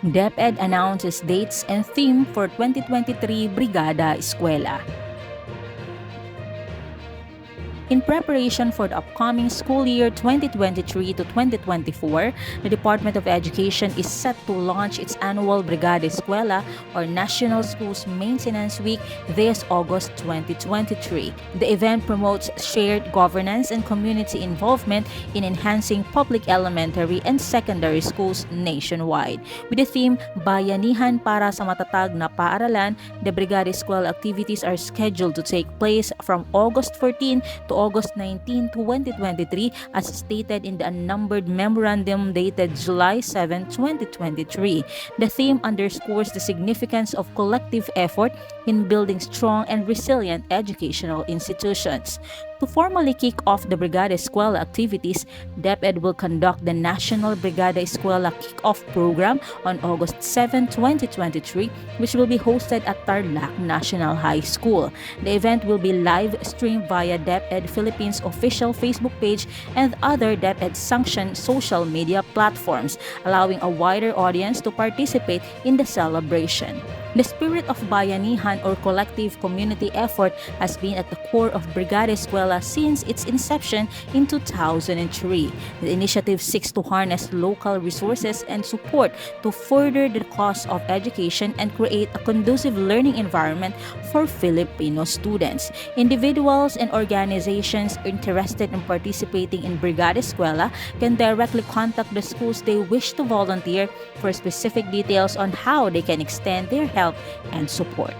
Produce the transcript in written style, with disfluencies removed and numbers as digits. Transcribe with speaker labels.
Speaker 1: DepEd announces dates and theme for 2023 Brigada Eskwela. In preparation for the upcoming school year 2023 to 2024, the Department of Education is set to launch its annual Brigada Eskwela or National Schools Maintenance Week this August 2023. The event promotes shared governance and community involvement in enhancing public elementary and secondary schools nationwide. With the theme Bayanihan Para Sa Matatag na Paaralan, the Brigada Eskwela activities are scheduled to take place from August 14 to August 19, 2023 as stated in the Unnumbered Memorandum dated July 7, 2023. The theme underscores the significance of collective effort in building strong and resilient educational institutions. To formally kick off the Brigada Eskwela activities, DepEd will conduct the National Brigada Eskwela Kick-Off Program on August 7, 2023, which will be hosted at Tarlac National High School. The event will be live streamed via DepEd Philippines official Facebook page and other DepEd-sanctioned social media platforms, allowing a wider audience to participate in the celebration. The spirit of bayanihan or collective community effort has been at the core of Brigada Eskwela since its inception in 2003. The initiative seeks to harness local resources and support to further the cause of education and create a conducive learning environment for Filipino students. Individuals and organizations interested in participating in Brigada Eskwela can directly contact the schools they wish to volunteer for specific details on how they can extend their help and support.